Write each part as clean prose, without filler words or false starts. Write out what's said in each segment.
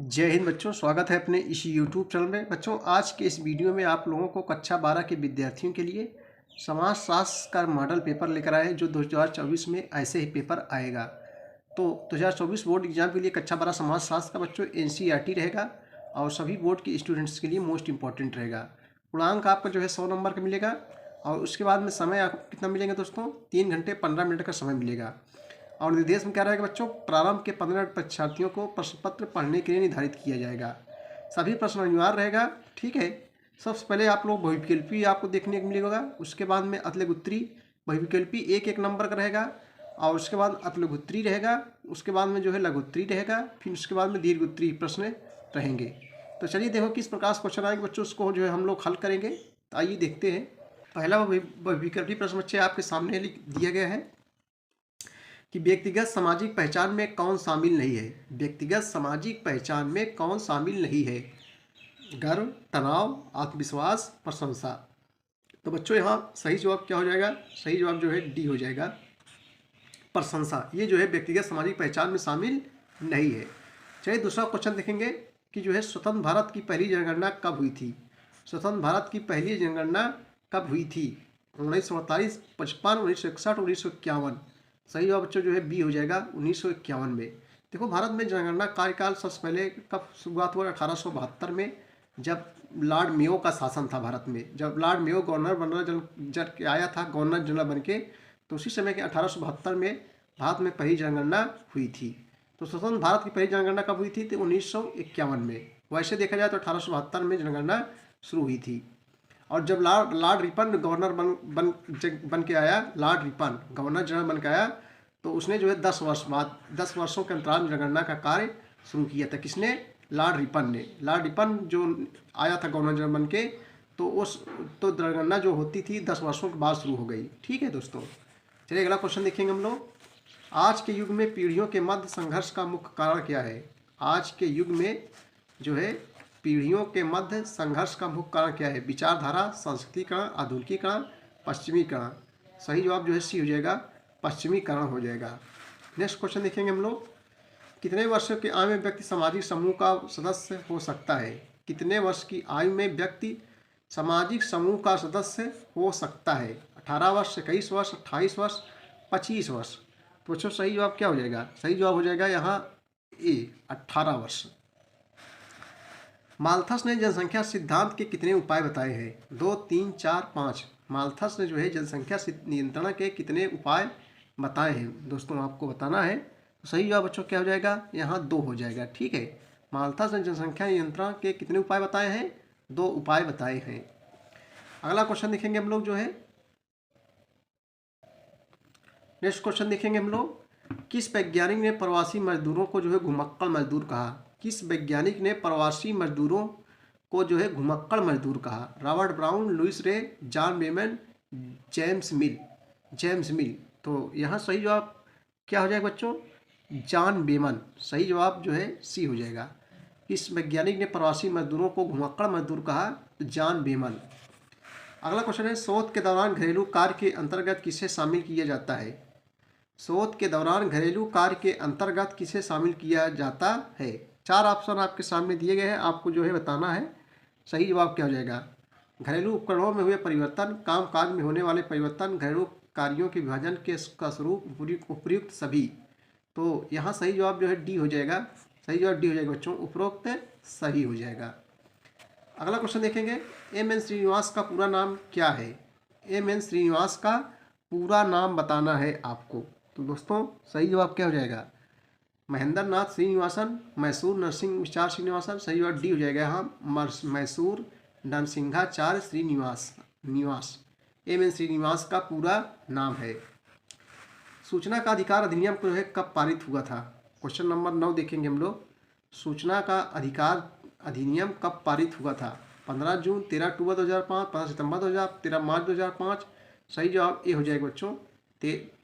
जय हिंद बच्चों, स्वागत है अपने इस यूट्यूब चैनल में। बच्चों, आज के इस वीडियो में आप लोगों को कक्षा 12 के विद्यार्थियों के लिए समाजशास्त्र का मॉडल पेपर लेकर आए हैं, जो 2024 में ऐसे ही पेपर आएगा। तो 2024 बोर्ड एग्जाम के लिए कक्षा 12 समाजशास्त्र का बच्चों NCERT रहेगा और सभी बोर्ड के स्टूडेंट्स के लिए मोस्ट इंपॉर्टेंट रहेगा। पूर्णांक आपका जो है 100 नंबर का मिलेगा और उसके बाद में समय आपको कितना मिलेगा दोस्तों? 3 घंटे 15 मिनट का समय मिलेगा। और निर्देश में क्या रहेगा बच्चों? प्रारंभ के 15 मिनट परीक्षार्थियों को प्रश्न पत्र पढ़ने के लिए निर्धारित किया जाएगा। सभी प्रश्न अनिवार्य रहेगा, ठीक है। सबसे पहले आप लोग बहुविकल्पी आपको देखने को मिलेगा, उसके बाद में अतलगुत्तरी। बहुविकल्पी एक एक नंबर का रहेगा और उसके बाद अतलगुत्तरी रहेगा, उसके बाद में जो है लघुत्तरी रहेगा, फिर उसके बाद में दीर्घोत्तरी प्रश्न रहेंगे। तो चलिए देखो किस प्रकार से क्वेश्चन आएंगे बच्चों, उसको जो है हम लोग हल करेंगे। तो आइए देखते हैं। पहला बहुविकल्पी प्रश्न बच्चे आपके सामने दिया गया है कि व्यक्तिगत सामाजिक पहचान में कौन शामिल नहीं है। व्यक्तिगत सामाजिक पहचान में कौन शामिल नहीं है? गर्व, तनाव, आत्मविश्वास, प्रशंसा। तो बच्चों यहाँ सही जवाब क्या हो जाएगा? सही जवाब जो है डी हो जाएगा, प्रशंसा। ये जो है व्यक्तिगत सामाजिक पहचान में शामिल नहीं है। चलिए दूसरा क्वेश्चन देखेंगे कि जो है स्वतंत्र भारत की पहली जनगणना कब हुई थी? स्वतंत्र भारत की पहली जनगणना कब हुई थी? 1948, 55, 1961, 1951। सही जवाब बच्चों जो है बी हो जाएगा, 1951 में। देखो भारत में जनगणना कार्यकाल सबसे पहले कब शुरुआत हुआ? 1872 में, जब लॉर्ड मेयो का शासन था भारत में। जब लॉर्ड मेयो गवर्नर बनर जब आया था, गवर्नर जनरल बन के, तो उसी समय के 1872 में भारत में पहली जनगणना हुई थी। तो स्वतंत्र भारत की पहली जनगणना कब हुई थी? तो 1951 में। वैसे देखा जाए तो 1872 में जनगणना शुरू हुई थी। और जब लॉर्ड रिपन गवर्नर बन के आया, लॉर्ड रिपन गवर्नर जनरल बन के आया, तो उसने जो है 10 वर्ष बाद 10 वर्षों के अंतराल में जनगणना का कार्य शुरू किया था। किसने? लॉर्ड रिपन ने। लॉर्ड रिपन जो आया था गवर्नर जनरल बन के, तो जनगणना जो होती थी 10 वर्षों के बाद शुरू हो गई। ठीक है दोस्तों, चलिए अगला क्वेश्चन देखेंगे हम लोग। आज के युग में पीढ़ियों के मध्य संघर्ष का मुख्य कारण क्या है? आज के युग में जो है पीढ़ियों के मध्य संघर्ष का मुख्य कारण क्या है? विचारधारा, संस्कृतिकरण, आधुनिकीकरण, पश्चिमीकरण। सही जवाब जो है सी हो जाएगा, पश्चिमीकरण हो जाएगा। नेक्स्ट क्वेश्चन देखेंगे हम लोग। कितने वर्षों की आयु में व्यक्ति सामाजिक समूह का सदस्य हो सकता है? कितने वर्ष की आयु में व्यक्ति सामाजिक समूह का सदस्य हो सकता है? 18 वर्ष, 21 वर्ष, 28 वर्ष, 25 वर्ष। तो बच्चों सही जवाब क्या हो जाएगा? सही जवाब हो जाएगा यहाँ ए, 18 वर्ष। माल्थस ने जनसंख्या सिद्धांत के कितने उपाय बताए हैं? 2, 3, 4, 5। माल्थस ने जो है जनसंख्या नियंत्रण के कितने उपाय बताए हैं दोस्तों, आपको बताना है। तो सही जवाब बच्चों क्या हो जाएगा? यहाँ 2 हो जाएगा। ठीक है, माल्थस ने जनसंख्या नियंत्रण के कितने उपाय बताए हैं? 2 उपाय बताए हैं। अगला क्वेश्चन देखेंगे हम लोग जो है, नेक्स्ट क्वेश्चन देखेंगे हम लोग। किस वैज्ञानिक ने प्रवासी मजदूरों को जो है घुमक्कड़ मजदूर कहा? किस वैज्ञानिक ने प्रवासी मजदूरों को जो है घुमक्कड़ मजदूर कहा? Robert Brown, Louis Ray, John Beman, James Mill. James Mill. तो यहाँ सही जवाब क्या हो जाएगा बच्चों? John Beman. सही जवाब जो है सी हो जाएगा। किस वैज्ञानिक ने प्रवासी मजदूरों को घुमक्कड़ मजदूर कहा? तो जॉन बेमन। अगला क्वेश्चन है, शोध के दौरान घरेलू कार्य के अंतर्गत किसे शामिल किया जाता है? शोध के दौरान घरेलू कार्य के अंतर्गत किसे शामिल किया जाता है? 4 ऑप्शन आपके सामने दिए गए हैं, आपको जो है बताना है। सही जवाब क्या हो जाएगा? घरेलू उपकरणों में हुए परिवर्तन, कामकाज में होने वाले परिवर्तन, घरेलू कार्यों के विभाजन के का स्वरूप, उपयुक्त सभी। तो यहाँ सही जवाब जो है डी हो जाएगा। सही जवाब डी हो जाएगा बच्चों, उपरोक्त सही हो जाएगा। अगला क्वेश्चन देखेंगे, एम एन श्रीनिवास का पूरा नाम क्या है? एम एन श्रीनिवास का पूरा नाम बताना है आपको। तो दोस्तों सही जवाब क्या हो जाएगा? महेंद्र नाथ श्रीनिवासन, मैसूर नरसिंहाचार्य श्रीनिवासन। सही जवाब डी हो जाएगा यहाँ, मैसूर नरसिंहाचार्य श्रीनिवास निवास। एम एन श्रीनिवास का पूरा नाम है। सूचना का अधिकार अधिनियम जो है कब पारित हुआ था? क्वेश्चन नंबर 9 देखेंगे हम लोग। सूचना का अधिकार अधिनियम कब पारित हुआ था? 15 जून, 13 अक्टूबर 2005, 15 सितंबर 2000, 13 मार्च 2005। सही जवाब ए हो जाएगा बच्चों,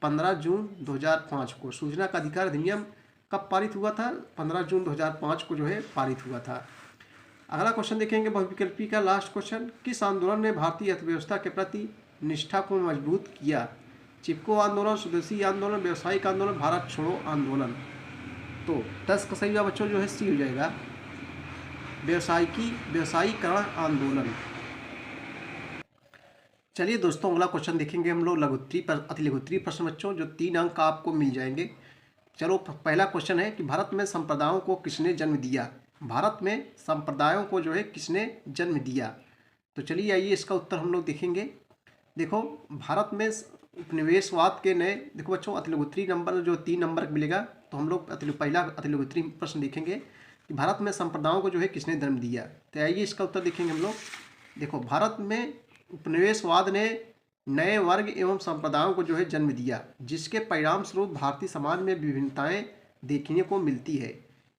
15 जून 2005 को सूचना का अधिकार अधिनियम कब पारित हुआ था? 15 जून 2005 को जो है पारित हुआ था। अगला क्वेश्चन देखेंगे बहुविकल्पी का लास्ट क्वेश्चन। किस आंदोलन ने भारतीय अर्थव्यवस्था के प्रति निष्ठा को मजबूत किया? चिपको आंदोलन, स्वदेशी आंदोलन, व्यावसायिक आंदोलन, भारत छोड़ो आंदोलन। तो 10 का सही जवाब बच्चों जो है सी हो जाएगा, व्यवसायीकरण आंदोलन। चलिए दोस्तों, अगला क्वेश्चन देखेंगे हम लोग लघुत्तरी पर अति लघुत्तरी प्रश्न बच्चों, जो 3 अंक आपको मिल जाएंगे। चलो, पहला क्वेश्चन है कि भारत में संप्रदायों को किसने जन्म दिया। भारत में संप्रदायों को जो है किसने जन्म दिया। तो चलिए आइए इसका उत्तर हम लोग देखेंगे। देखो, भारत में उपनिवेशवाद के नए, देखो बच्चों, अति लघुत्तरी नंबर जो 3 नंबर मिलेगा, तो हम लोग पहला अति लघुत्तरी प्रश्न देखेंगे कि भारत में संप्रदायों को जो है किसने जन्म दिया। तो आइए इसका उत्तर देखेंगे हम लोग। देखो, भारत में उपनिवेशवाद ने नए वर्ग एवं संप्रदायों को जो है जन्म दिया, जिसके परिणाम स्वरूप भारतीय समाज में विभिन्नताएं देखने को मिलती है।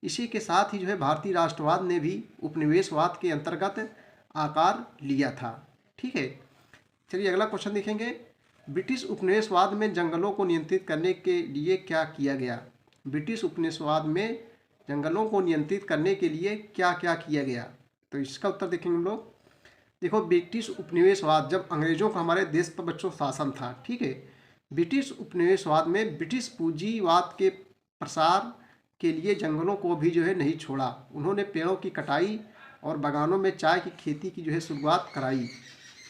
इसी के साथ ही जो है भारतीय राष्ट्रवाद ने भी उपनिवेशवाद के अंतर्गत आकार लिया था। ठीक है, चलिए अगला क्वेश्चन देखेंगे। ब्रिटिश उपनिवेशवाद में जंगलों को नियंत्रित करने के लिए क्या किया गया। ब्रिटिश उपनिवेशवाद में जंगलों को नियंत्रित करने के लिए क्या क्या किया गया। तो इसका उत्तर देखेंगे हम लोग। देखो, ब्रिटिश उपनिवेशवाद, जब अंग्रेजों का हमारे देश पर बच्चों शासन था, ठीक है, ब्रिटिश उपनिवेशवाद में ब्रिटिश पूंजीवाद के प्रसार के लिए जंगलों को भी जो है नहीं छोड़ा। उन्होंने पेड़ों की कटाई और बागानों में चाय की खेती की जो है शुरुआत कराई।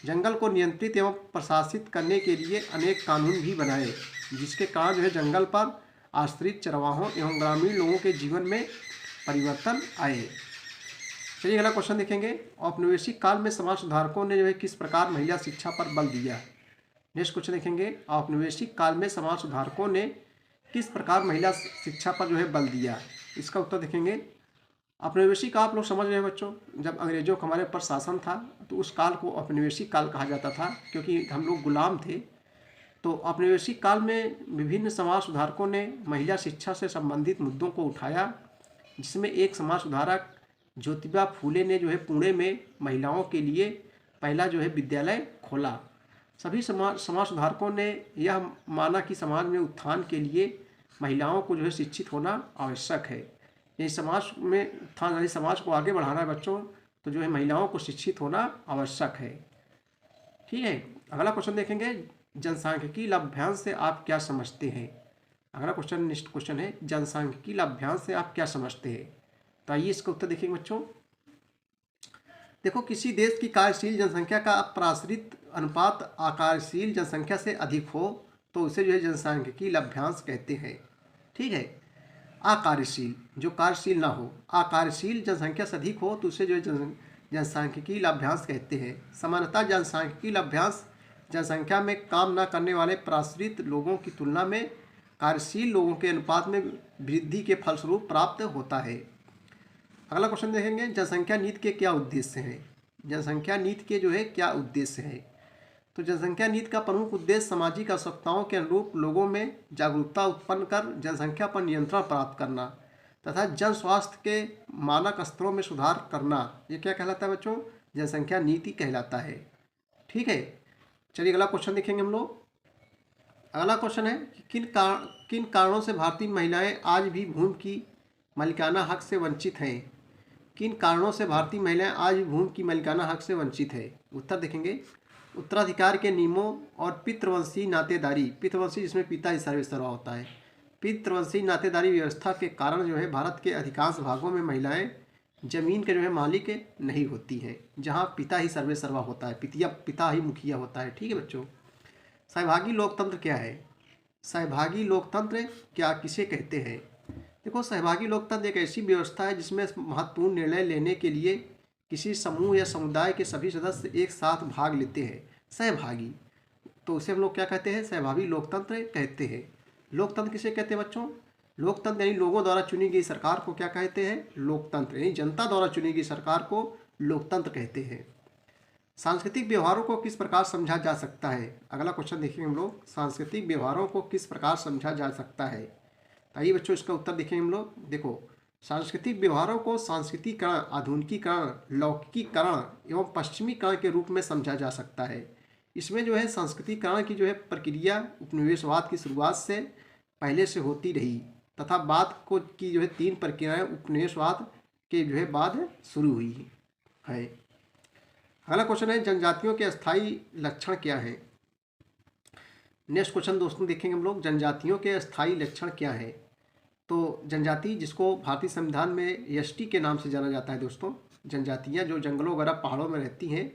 जंगल को नियंत्रित एवं प्रशासित करने के लिए अनेक कानून भी बनाए, जिसके कारण जो है जंगल पर आश्रित चरवाहों एवं ग्रामीण लोगों के जीवन में परिवर्तन आए। चलिए अगला क्वेश्चन देखेंगे। औपनिवेशिक काल में समाज सुधारकों ने जो है किस प्रकार महिला शिक्षा पर बल दिया। नेक्स्ट क्वेश्चन देखेंगे। औपनिवेशिक काल में समाज सुधारकों ने किस प्रकार महिला शिक्षा पर जो है बल दिया। इसका उत्तर देखेंगे। औपनिवेशिक काल आप लोग समझ रहे हैं बच्चों, जब अंग्रेजों का हमारे ऊपर शासन था, तो उस काल को औपनिवेशिक काल कहा जाता था, क्योंकि हम लोग गुलाम थे। तो औपनिवेशिक काल में विभिन्न समाज सुधारकों ने महिला शिक्षा से संबंधित मुद्दों को उठाया, जिसमें एक समाज सुधारक ज्योतिबा फूले ने जो है पुणे में महिलाओं के लिए पहला जो है विद्यालय खोला। सभी समाज सुधारकों ने यह माना कि समाज में उत्थान के लिए महिलाओं को जो है शिक्षित होना आवश्यक है। यदि समाज में उत्थान, यदि समाज को आगे बढ़ाना है बच्चों, तो जो है महिलाओं को शिक्षित होना आवश्यक है। ठीक है, अगला क्वेश्चन देखेंगे। जनसांख्यिकी लाभांश से आप क्या समझते हैं। अगला क्वेश्चन, नेक्स्ट क्वेश्चन है, जनसांख्यिकी लाभांश से आप क्या समझते हैं। तो आइए इसका उत्तर देखेंगे बच्चों। देखो, किसी देश की कार्यशील जनसंख्या का प्रसारित अनुपात आकारशील जनसंख्या से अधिक हो तो उसे जो है जनसांख्यिकी लाभांश कहते हैं। ठीक है, अकार्यशील, जो कार्यशील ना हो, अकार्यशील जनसंख्या से अधिक हो तो उसे जो है जनसांख्यिकी लाभांश कहते हैं। सामान्यतः जनसांख्यिकी लाभांश जनसंख्या में काम न करने वाले प्रसारित लोगों की तुलना में कार्यशील लोगों के अनुपात में वृद्धि के फलस्वरूप प्राप्त होता है। अगला क्वेश्चन देखेंगे। जनसंख्या नीति के क्या उद्देश्य हैं। जनसंख्या नीति के जो है क्या उद्देश्य है। तो जनसंख्या नीति का प्रमुख उद्देश्य सामाजिक आवश्यकताओं के अनुरूप लोगों में जागरूकता उत्पन्न कर जनसंख्या पर नियंत्रण प्राप्त करना तथा जन स्वास्थ्य के मानक स्तरों में सुधार करना, ये क्या कहलाता है बच्चों, जनसंख्या नीति कहलाता है। ठीक है, चलिए अगला क्वेश्चन देखेंगे हम लोग। अगला क्वेश्चन है कि किन कारणों से भारतीय महिलाएं आज भी भूमि की मालिकाना हक से वंचित हैं। किन कारणों से भारतीय महिलाएं आज भी भूमि की मालिकाना हक से वंचित है। उत्तर देखेंगे। उत्तराधिकार के नियमों और पितृवंशी नातेदारी, पितृवंशी जिसमें पिता ही सर्वेसर्वा होता है, पितृवंशी नातेदारी व्यवस्था के कारण जो है भारत के अधिकांश भागों में महिलाएं जमीन के जो है मालिक नहीं होती हैं, जहां पिता ही सर्वेसर्वा होता है, पिता ही मुखिया होता है। ठीक है बच्चों। सहभागी लोकतंत्र क्या है। सहभागी लोकतंत्र क्या किसे कहते हैं। देखो, सहभागी लोकतंत्र एक ऐसी व्यवस्था है जिसमें महत्वपूर्ण निर्णय लेने के लिए किसी समूह या समुदाय के सभी सदस्य एक साथ भाग लेते हैं। सहभागी, तो उसे हम लोग क्या कहते हैं, सहभागी लोकतंत्र कहते हैं। लोकतंत्र किसे कहते हैं बच्चों। लोकतंत्र यानी लोगों द्वारा चुनी गई सरकार को क्या कहते हैं, लोकतंत्र, यानी जनता द्वारा चुनी गई सरकार को लोकतंत्र कहते हैं। सांस्कृतिक व्यवहारों को किस प्रकार समझा जा सकता है। अगला क्वेश्चन देखेंगे हम लोग। सांस्कृतिक व्यवहारों को किस प्रकार समझा जा सकता है। आइए बच्चों इसका उत्तर देखेंगे हम लोग। देखो, सांस्कृतिक व्यवहारों को सांस्कृतिकरण, आधुनिकीकरण, लौकिकीकरण एवं पश्चिमीकरण के रूप में समझा जा सकता है। इसमें जो है सांस्कृतिकरण की जो है प्रक्रिया उपनिवेशवाद की शुरुआत से पहले से होती रही तथा बाद को की जो है 3 प्रक्रियाएं उपनिवेशवाद के जो है बाद शुरू हुई है। अगला क्वेश्चन है, जनजातियों के अस्थायी लक्षण क्या है। नेक्स्ट क्वेश्चन दोस्तों देखेंगे हम लोग। जनजातियों के अस्थायी लक्षण क्या है। तो जनजाति, जिसको भारतीय संविधान में एसटी के नाम से जाना जाता है दोस्तों, जनजातियाँ जो जंगलों वगैरह पहाड़ों में रहती हैं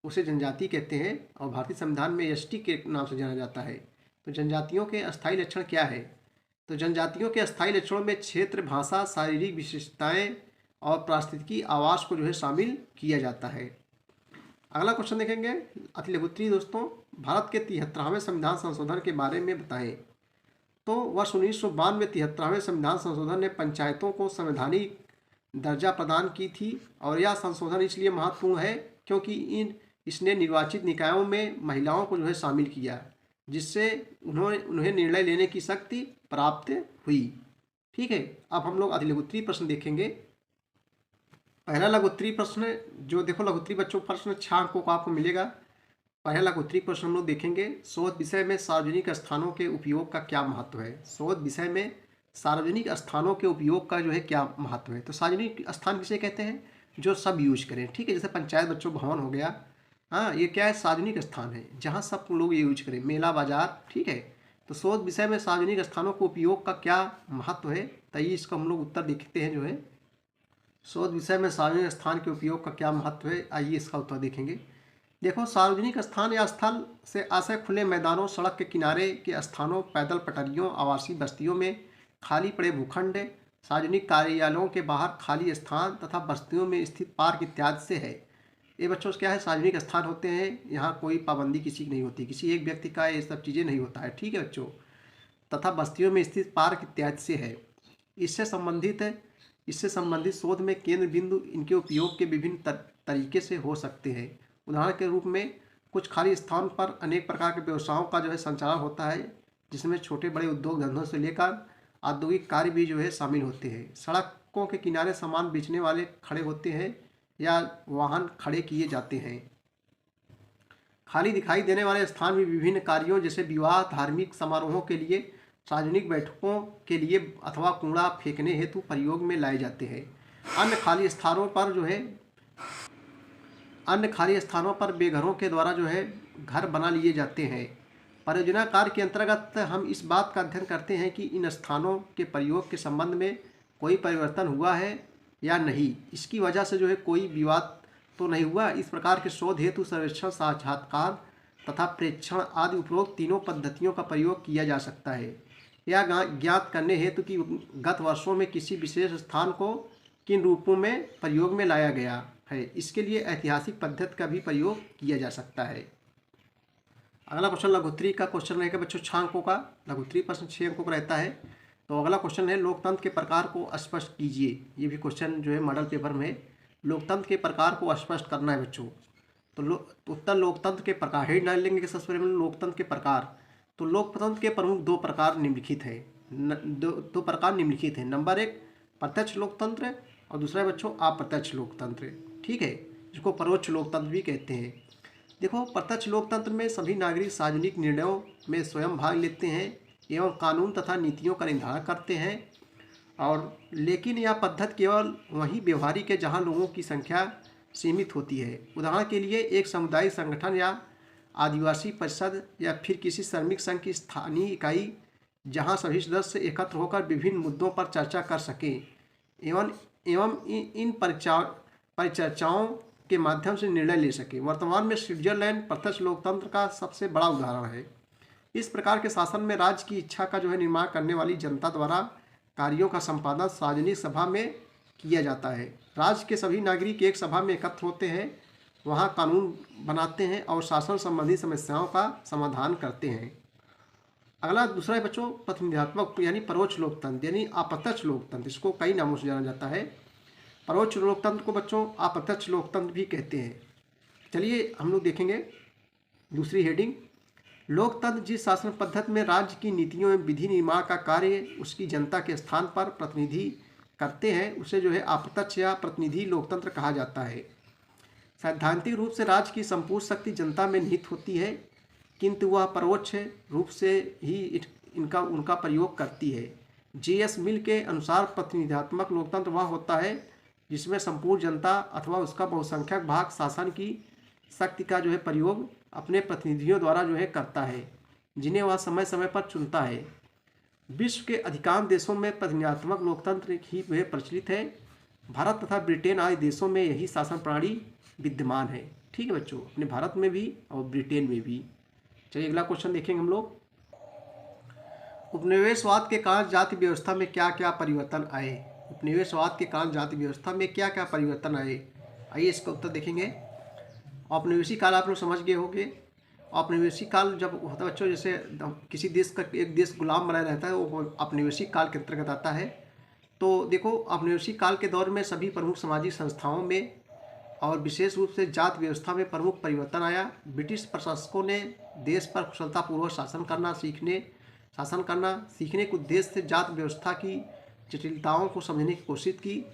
उसे जनजाति कहते हैं और भारतीय संविधान में एसटी के नाम से जाना जाता है। तो जनजातियों के अस्थायी लक्षण क्या है? तो जनजातियों के अस्थायी लक्षणों में क्षेत्र, भाषा, शारीरिक विशेषताएं और पारिस्थितिकी आवास को जो है शामिल किया जाता है। अगला क्वेश्चन देखेंगे अति लघु उत्तरीय दोस्तों, भारत के 73वें संविधान संशोधन के बारे में बताएं। तो वर्ष 1992 में 73वें संविधान संशोधन ने पंचायतों को संवैधानिक दर्जा प्रदान की थी और यह संशोधन इसलिए महत्वपूर्ण है क्योंकि इसने निर्वाचित निकायों में महिलाओं को जो है शामिल किया, जिससे उन्हें निर्णय लेने की शक्ति प्राप्त हुई। ठीक है, अब हम लोग अति लघु उत्तरीय प्रश्न देखेंगे। पहला लघु उत्तरीय प्रश्न जो देखो, लघु उत्तरीय बच्चों प्रश्न 6 अंकों का आपको मिलेगा। पहला लघु उत्तरीय प्रश्न हम लोग देखेंगे, शोध विषय में सार्वजनिक स्थानों के उपयोग का क्या महत्व है। शोध विषय में सार्वजनिक स्थानों के उपयोग का जो है क्या महत्व है। तो सार्वजनिक स्थान किसे कहते हैं? जो सब यूज करें। ठीक है, जैसे पंचायत बच्चों भवन हो गया, हाँ, ये क्या है? सार्वजनिक स्थान है जहाँ सब लोग ये यूज करें, मेला बाजार। ठीक है, तो शोध विषय में सार्वजनिक स्थानों को उपयोग का क्या महत्व है, तो ये इसका हम लोग उत्तर देखते हैं। जो है शोध विषय में सार्वजनिक स्थान के उपयोग का क्या महत्व है, आइए इसका उत्तर देखेंगे। देखो, सार्वजनिक स्थान या स्थल से आशय खुले मैदानों, सड़क के किनारे के स्थानों, पैदल पटरियों, आवासीय बस्तियों में खाली पड़े भूखंड, सार्वजनिक कार्यालयों के बाहर खाली स्थान तथा बस्तियों में स्थित पार्क इत्यादि से है। ये बच्चों क्या है? सार्वजनिक स्थान होते हैं, यहाँ कोई पाबंदी किसी की नहीं होती, किसी एक व्यक्ति का ये सब चीज़ें नहीं होता है। ठीक है बच्चों, तथा बस्तियों में स्थित पार्क इत्यादि से है। इससे संबंधित शोध में केंद्र बिंदु इनके उपयोग के विभिन्न तरीके से हो सकते हैं। उदाहरण के रूप में कुछ खाली स्थान पर अनेक प्रकार के व्यवसायों का जो है संचालन होता है, जिसमें छोटे बड़े उद्योग धंधों से लेकर औद्योगिक कार्य भी जो है शामिल होते हैं। सड़कों के किनारे सामान बेचने वाले खड़े होते हैं या वाहन खड़े किए जाते हैं। खाली दिखाई देने वाले स्थान भी विभिन्न कार्यों जैसे विवाह, धार्मिक समारोहों के लिए, सार्वजनिक बैठकों के लिए अथवा कूड़ा फेंकने हेतु प्रयोग में लाए जाते हैं। अन्य खाली स्थानों पर बेघरों के द्वारा जो है घर बना लिए जाते हैं। परियोजना कार्य के अंतर्गत हम इस बात का अध्ययन करते हैं कि इन स्थानों के प्रयोग के संबंध में कोई परिवर्तन हुआ है या नहीं, इसकी वजह से जो है कोई विवाद तो नहीं हुआ। इस प्रकार के शोध हेतु सर्वेक्षण, साक्षात्कार तथा प्रेक्षण आदि उपरोक्त तीनों पद्धतियों का प्रयोग किया जा सकता है। यह ज्ञात करने हेतु कि गत वर्षों में किसी विशेष स्थान को किन रूपों में प्रयोग में लाया गया है, इसके लिए ऐतिहासिक पद्धति का भी प्रयोग किया जा सकता है। अगला क्वेश्चन लघु उत्तरीय का क्वेश्चन रहेगा बच्चों 6 अंकों का। लघु उत्तरीय प्रश्न 6 अंकों का रहता है। तो अगला क्वेश्चन है, लोकतंत्र के प्रकार को स्पष्ट कीजिए। ये भी क्वेश्चन जो है मॉडल पेपर में लोकतंत्र के प्रकार को स्पष्ट करना है बच्चों। तो उत्तर लोकतंत्र के प्रकार हेड लाइन लेंगे कि सबसे पहले लोकतंत्र के प्रकार। तो लोकतंत्र के प्रमुख दो प्रकार निम्नलिखित हैं। नंबर 1 प्रत्यक्ष लोकतंत्र और दूसरा बच्चों अप्रत्यक्ष लोकतंत्र। ठीक है, जिसको परोक्ष लोकतंत्र भी कहते हैं। देखो, प्रत्यक्ष लोकतंत्र में सभी नागरिक सार्वजनिक निर्णयों में स्वयं भाग लेते हैं एवं कानून तथा नीतियों का निर्धारण करते हैं, और लेकिन यह पद्धति केवल वहीं व्यवहारिक है जहां लोगों की संख्या सीमित होती है। उदाहरण के लिए एक सामुदायिक संगठन या आदिवासी परिषद या फिर किसी श्रमिक संघ की स्थानीय इकाई, जहां सभी सदस्य एकत्र होकर विभिन्न मुद्दों पर चर्चा कर सकें एवं इन परिचर्चाओं के माध्यम से निर्णय ले सके। वर्तमान में स्विट्जरलैंड प्रत्यक्ष लोकतंत्र का सबसे बड़ा उदाहरण है। इस प्रकार के शासन में राज्य की इच्छा का जो है निर्माण करने वाली जनता द्वारा कार्यों का संपादन सार्वजनिक सभा में किया जाता है। राज्य के सभी नागरिक एक सभा में एकत्र होते हैं, वहां कानून बनाते हैं और शासन संबंधी समस्याओं का समाधान करते हैं। अगला दूसरा है बच्चों प्रतिनिधित्वक यानी परोक्ष लोकतंत्र यानी अप्रत्यक्ष लोकतंत्र। इसको कई नामों से जाना जाता है। परोक्ष लोकतंत्र को बच्चों अप्रत्यक्ष लोकतंत्र भी कहते हैं। चलिए हम लोग देखेंगे दूसरी हेडिंग, लोकतंत्र जिस शासन पद्धति में राज्य की नीतियों एवं विधि निर्माण का कार्य उसकी जनता के स्थान पर प्रतिनिधि करते हैं, उसे जो है अप्रत्यक्ष या प्रतिनिधि लोकतंत्र कहा जाता है। सैद्धांतिक रूप से राज्य की संपूर्ण शक्ति जनता में निहित होती है, किंतु वह परोक्ष रूप से ही उनका प्रयोग करती है। J.S. मिल के अनुसार प्रतिनिधात्मक लोकतंत्र वह होता है जिसमें संपूर्ण जनता अथवा उसका बहुसंख्यक भाग शासन की शक्ति का जो है प्रयोग अपने प्रतिनिधियों द्वारा जो है करता है, जिन्हें वह समय समय पर चुनता है। विश्व के अधिकांश देशों में प्रतिनिधात्मक लोकतंत्र ही वह प्रचलित है। भारत तथा ब्रिटेन आदि देशों में यही शासन प्रणाली विद्यमान है। ठीक है बच्चों, अपने भारत में भी और ब्रिटेन में भी। चलिए अगला क्वेश्चन देखेंगे हम लोग। उपनिवेशवाद के कारण जाति व्यवस्था में क्या क्या परिवर्तन आए? उपनिवेशवाद के कारण जाति व्यवस्था में क्या क्या परिवर्तन आए? आइए इसका उत्तर देखेंगे। औपनिवेशिक काल आप लोग समझ गए होंगे। औपनिवेशिक काल जब होता है बच्चों, जैसे किसी देश का एक देश गुलाम बनाया रहता है, वो औपनिवेशिक काल के अंतर्गत आता है। तो देखो, औपनिवेशिक काल के दौर में सभी प्रमुख सामाजिक संस्थाओं में और विशेष रूप से जाति व्यवस्था में प्रमुख परिवर्तन आया। ब्रिटिश प्रशासकों ने देश पर कुशलतापूर्वक शासन करना सीखने के उद्देश्य से जाति व्यवस्था की जटिलताओं को समझने की कोशिश की।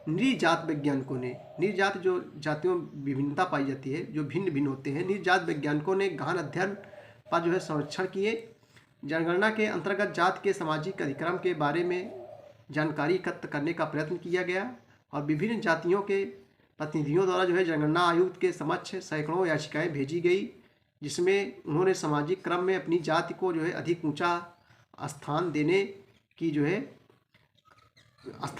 नृजात वैज्ञानिकों ने, नृजात जो जातियों में विभिन्नता पाई जाती है, जो भिन्न भिन्न होते हैं, नृजात वैज्ञानिकों ने गहन अध्ययन पर जो है संरक्षण किए। जनगणना के अंतर्गत जाति के सामाजिक अधिक्रम के बारे में जानकारी एकत्र करने का प्रयत्न किया गया और विभिन्न जातियों के प्रतिनिधियों द्वारा जो है जनगणना आयुक्त के समक्ष सैकड़ों याचिकाएं भेजी गई, जिसमें उन्होंने सामाजिक क्रम में अपनी जाति को जो है अधिक ऊंचा स्थान देने की जो है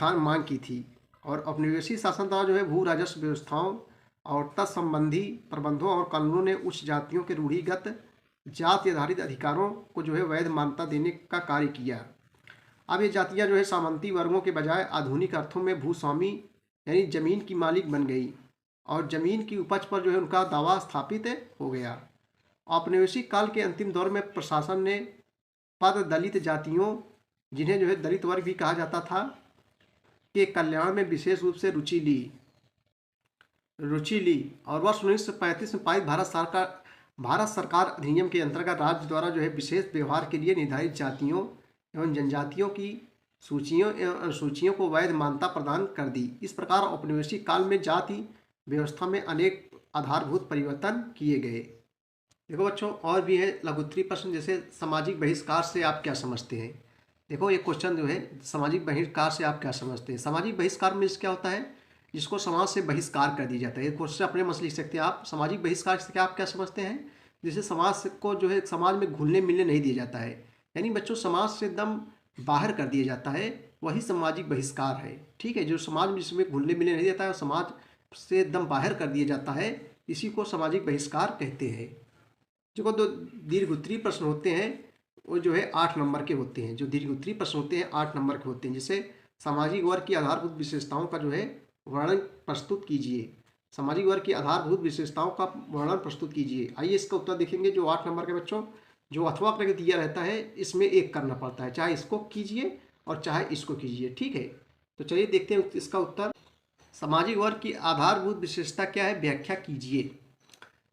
मांग की थी। और औपनिवेशिक शासन द्वारा जो है भू राजस्व व्यवस्थाओं और तत्संबंधी प्रबंधों और कानूनों ने उच्च जातियों के रूढ़िगत जाति आधारित अधिकारों को जो है वैध मान्यता देने का कार्य किया। अब ये जातियाँ जो है सामंती वर्गों के बजाय आधुनिक अर्थों में भूस्वामी यानी जमीन की मालिक बन गई और जमीन की उपज पर जो है उनका दावा स्थापित हो गया। औपनिवेशिक काल के अंतिम दौर में प्रशासन ने पद दलित जातियों, जिन्हें जो है दलित वर्ग भी कहा जाता था, के कल्याण में विशेष रूप से रुचि ली और वर्ष 1935 में पारित भारत सरकार अधिनियम के अंतर्गत राज्य द्वारा जो है विशेष व्यवहार के लिए निर्धारित जातियों एवं जनजातियों की सूचियों एवं अनुसूचियों को वैध मान्यता प्रदान कर दी। इस प्रकार औपनिवेशिक काल में जाति व्यवस्था में अनेक आधारभूत परिवर्तन किए गए। देखो बच्चों, और भी है लघुत्तरीय प्रश्न, जैसे सामाजिक बहिष्कार से आप क्या समझते हैं। देखो ये क्वेश्चन जो है, सामाजिक बहिष्कार से आप क्या समझते हैं। सामाजिक बहिष्कार में क्या होता है, जिसको समाज से बहिष्कार कर दिया जाता है। ये क्वेश्चन अपने में लिख सकते हैं आप। सामाजिक बहिष्कार से क्या आप क्या समझते हैं, जिसे समाज को जो है समाज में घुलने मिलने नहीं दिया जाता है, यानी बच्चों समाज से एकदम बाहर कर दिया जाता है, वही सामाजिक बहिष्कार है। ठीक है, जो समाज में जिसमें घुलने मिलने नहीं देता है, समाज से एकदम बाहर कर दिया जाता है, इसी को सामाजिक बहिष्कार कहते हैं। जो दो दीर्घोत्तरीय प्रश्न होते हैं वो जो है 8 नंबर के होते हैं। जो दीर्घोत्तरीय प्रश्न होते हैं 8 नंबर के होते हैं। जैसे सामाजिक वर्ग की आधारभूत विशेषताओं का जो है वर्णन प्रस्तुत कीजिए। सामाजिक वर्ग की आधारभूत विशेषताओं का वर्णन प्रस्तुत कीजिए। आइए इसका उत्तर देखेंगे। जो 8 नंबर के बच्चों, जो अथवा करके दिया रहता है, इसमें एक करना पड़ता है, चाहे इसको कीजिए और चाहे इसको कीजिए। ठीक है, तो चलिए देखते हैं इसका उत्तर। सामाजिक वर्ग की आधारभूत विशेषता क्या है, व्याख्या कीजिए।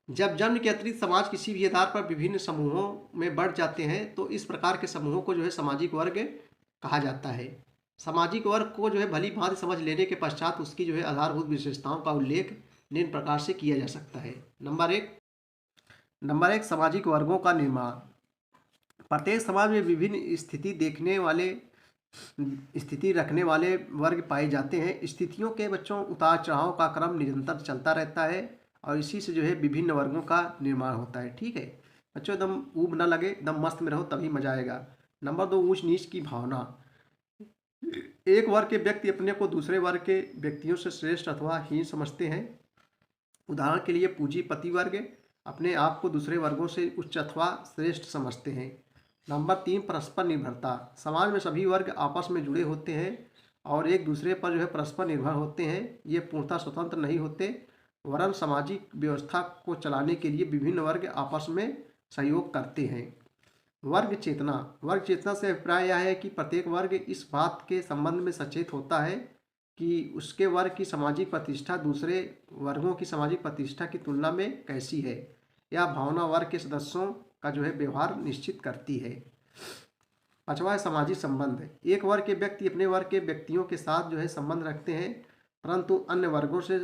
जब जन्म के अतिरिक्त समाज किसी भी आधार पर विभिन्न समूहों में बढ़ जाते हैं तो इस प्रकार के समूहों को जो है सामाजिक वर्ग कहा जाता है। सामाजिक वर्ग को जो है भली भांति समझ लेने के पश्चात उसकी जो है आधारभूत विशेषताओं का उल्लेख निम्न प्रकार से किया जा सकता है। नंबर एक, सामाजिक वर्गों का निर्माण। प्रत्येक समाज में विभिन्न स्थिति रखने वाले वर्ग पाए जाते हैं। स्थितियों के बच्चों उतार चढ़ाव का क्रम निरंतर चलता रहता है और इसी से जो है विभिन्न वर्गों का निर्माण होता है। ठीक है बच्चों, एकदम ऊब ना लगे, एकदम मस्त में रहो, तभी मजा आएगा। नंबर 2, ऊंच नीच की भावना। एक वर्ग के व्यक्ति अपने को दूसरे वर्ग के व्यक्तियों से श्रेष्ठ अथवा हीन समझते हैं। उदाहरण के लिए पूंजीपति वर्ग अपने आप को दूसरे वर्गों से उच्च अथवा श्रेष्ठ समझते हैं। नंबर 3, परस्पर निर्भरता। समाज में सभी वर्ग आपस में जुड़े होते हैं और एक दूसरे पर जो है परस्पर निर्भर होते हैं। ये पूर्णतः स्वतंत्र नहीं होते, वरन सामाजिक व्यवस्था को चलाने के लिए विभिन्न वर्ग आपस में सहयोग करते हैं। वर्ग चेतना से अभिप्राय यह है कि प्रत्येक वर्ग इस बात के संबंध में सचेत होता है कि उसके वर्ग की सामाजिक प्रतिष्ठा दूसरे वर्गों की सामाजिक प्रतिष्ठा की तुलना में कैसी है। यह भावना वर्ग के सदस्यों का जो है व्यवहार निश्चित करती है। 5वां है सामाजिक संबंध। एक वर्ग के व्यक्ति अपने वर्ग के व्यक्तियों के साथ जो है संबंध रखते हैं, परंतु अन्य वर्गों से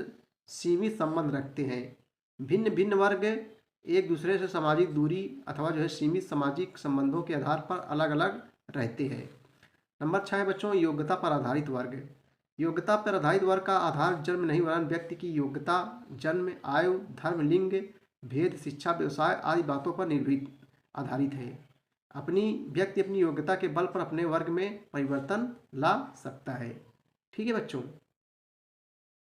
सीमित संबंध रखते हैं। भिन्न भिन्न वर्ग एक दूसरे से सामाजिक दूरी अथवा जो है सीमित सामाजिक संबंधों के आधार पर अलग अलग रहते हैं। नंबर 6 है बच्चों, योग्यता पर आधारित वर्ग। योग्यता पर आधारित वर्ग का आधार जन्म नहीं वरन व्यक्ति की योग्यता, जन्म, आयु, धर्म, लिंग भेद, शिक्षा, व्यवसाय आदि बातों पर आधारित है। अपनी व्यक्ति अपनी योग्यता के बल पर अपने वर्ग में परिवर्तन ला सकता है। ठीक है बच्चों।